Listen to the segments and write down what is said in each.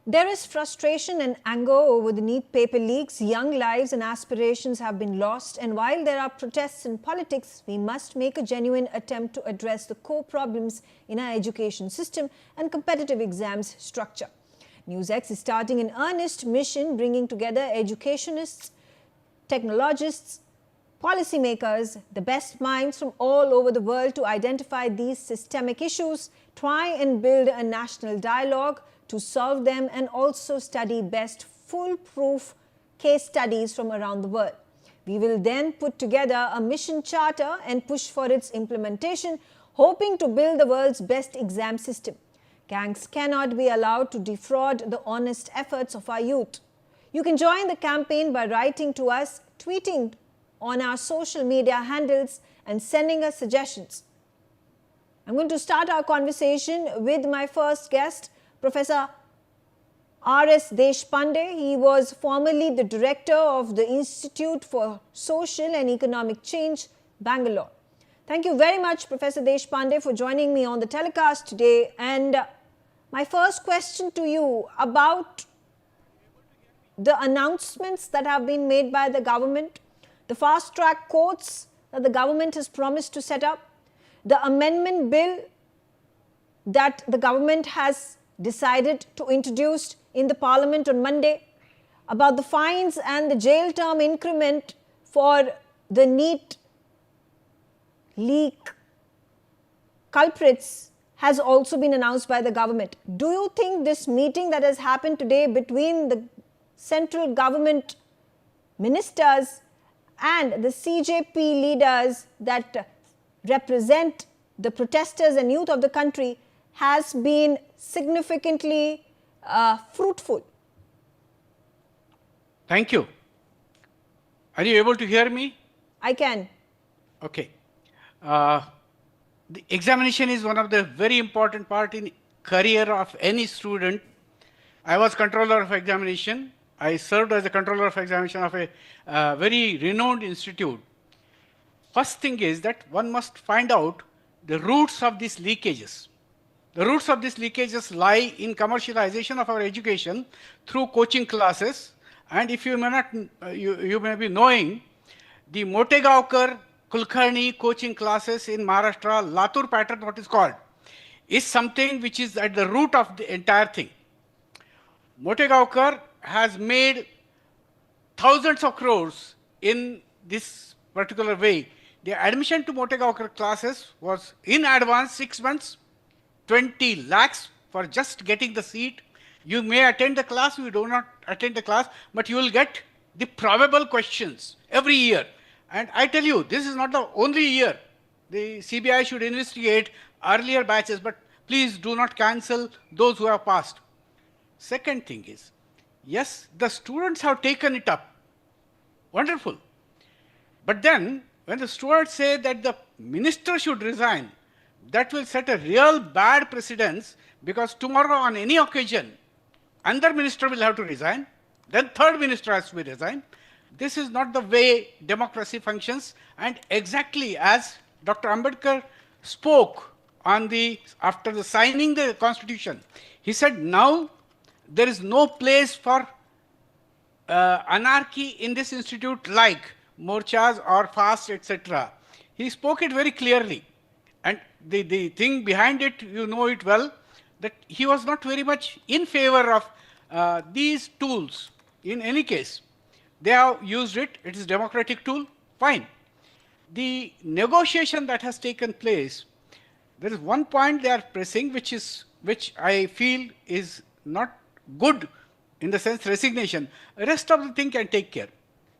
There is frustration and anger over the NEET paper leaks. Young lives and aspirations have been lost. And while there are protests in politics, we must make a genuine attempt to address the core problems in our education system and competitive exams structure. NewsX is starting an earnest mission bringing together educationists, technologists, policymakers, the best minds from all over the world to identify these systemic issues, try and build a national dialogue to solve them, and also study best foolproof case studies from around the world. We will then put together a mission charter and push for its implementation, hoping to build the world's best exam system. Gangs cannot be allowed to defraud the honest efforts of our youth. You can join the campaign by writing to us, tweeting on our social media handles, and sending us suggestions. I'm going to start our conversation with my first guest, Professor R S Deshpande. He was formerly the director of the Institute for Social and Economic Change, Bangalore. Thank you very much, Professor Deshpande, for joining me on the telecast today. And my first question to you about the announcements that have been made by the government, the fast-track courts that the government has promised to set up, the amendment bill that the government has decided to introduce in the parliament on Monday, about the fines and the jail term increment for the NEET leak culprits has also been announced by the government. Do you think this meeting that has happened today between the central government ministers and the CJP leaders that represent the protesters and youth of the country has been significantly fruitful? Thank you. Are you able to hear me? I can. Okay. The examination is one of the very important part in career of any student. I was controller of examination. I served as a controller of examination of a very renowned institute. First thing is that one must find out the roots of these leakages. The roots of these leakages lie in commercialization of our education through coaching classes. And if you may not, you may be knowing, the Motegaonkar Kulkarni coaching classes in Maharashtra, Latur pattern, what is called, is something which is at the root of the entire thing. Motegaonkar has made thousands of crores in this particular way. The admission to Motegaonkar classes was in advance 6 months, 20 lakhs for just getting the seat. You may attend the class, you do not attend the class, but you will get the probable questions every year. And I tell you, this is not the only year. The CBI should investigate earlier batches, but please do not cancel those who have passed. Second thing is, yes, the students have taken it up. Wonderful. But then, when the students say that the minister should resign, that will set a real bad precedence, because tomorrow on any occasion, another minister will have to resign, then third minister has to be resigned. This is not the way democracy functions. And exactly as Dr. Ambedkar spoke on after the signing the constitution, he said now there is no place for anarchy in this institute like morchas or fasts, etc. He spoke it very clearly. And the thing behind it, you know it well, that he was not very much in favor of these tools. In any case, they have used it, it is a democratic tool, fine. The negotiation that has taken place, there is one point they are pressing which I feel is not good, in the sense resignation. The rest of the thing can take care.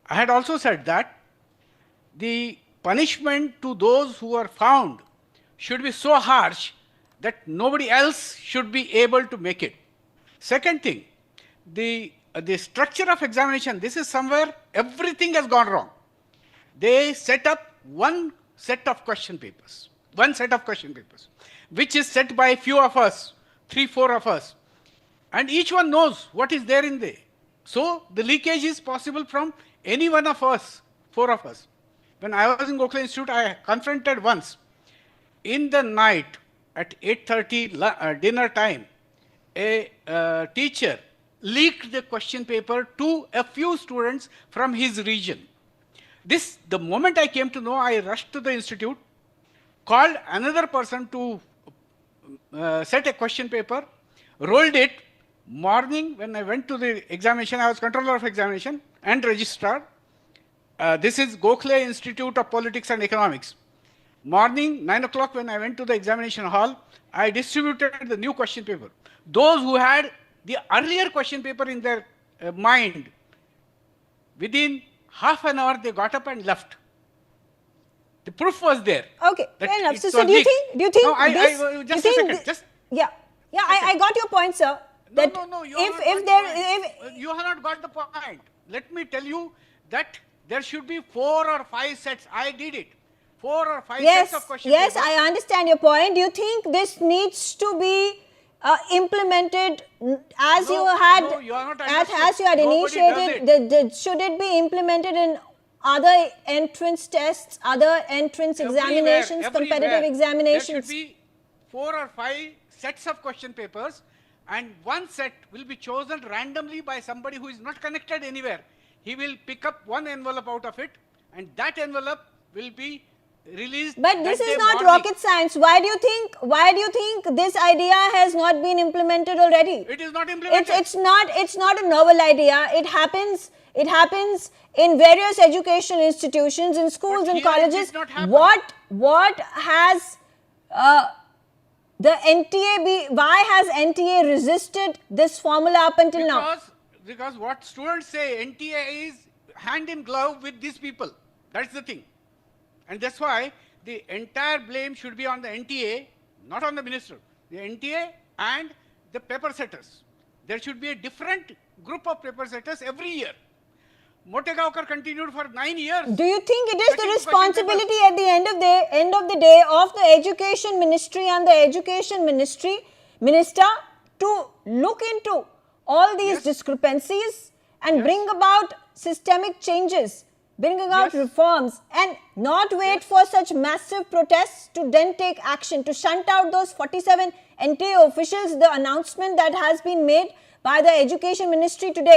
I had also said that the punishment to those who are found should be so harsh that nobody else should be able to make it. Second thing, the structure of examination, this is somewhere everything has gone wrong. They set up one set of question papers, which is set by a few of us, 3, 4 of us. And each one knows what is there in there. So the leakage is possible from any one of us, 4 of us. When I was in Gokhale Institute, I confronted once, in the night at 8:30 dinner time, a teacher leaked the question paper to a few students from his region. The moment I came to know, I rushed to the institute, called another person to set a question paper, rolled it. Morning, when I went to the examination, I was controller of examination and registrar. This is Gokhale Institute of Politics and Economics. Morning, 9 o'clock, when I went to the examination hall, I distributed the new question paper. Those who had the earlier question paper in their mind, within half an hour, they got up and left. The proof was there. Okay, fair enough. So do you think no, just a second. I got your point, sir. That no, you have not got the point. Let me tell you that there should be 4 or 5 sets. I did it. 4 or 5 sets of questions. Yes, I understand your point. Do you think this needs to be implemented as you had initiated? Should it be implemented in other entrance tests, other entrance examinations, competitive examinations? There should be 4 or 5 sets of question papers, and one set will be chosen randomly by somebody who is not connected anywhere. He will pick up one envelope out of it, and that envelope will be released. But this is not rocket science. Why do you think this idea has not been implemented already? It is not implemented. It's not a novel idea. It happens in various educational institutions, in schools and colleges. What has the NTA why has NTA resisted this formula up until now? Because what students say, NTA is hand in glove with these people. That's the thing. And that's why the entire blame should be on the NTA, not on the minister. The NTA and the paper setters. There should be a different group of paper setters every year. Motegaonkar continued for 9 years. Do you think it is the responsibility at the end of the day of the Education Ministry and the Education Minister to look into all these discrepancies and bring about systemic changes, bring about reforms, and not wait for such massive protests to then take action, to shunt out those 47 NTA officials? The announcement that has been made by the Education Ministry today.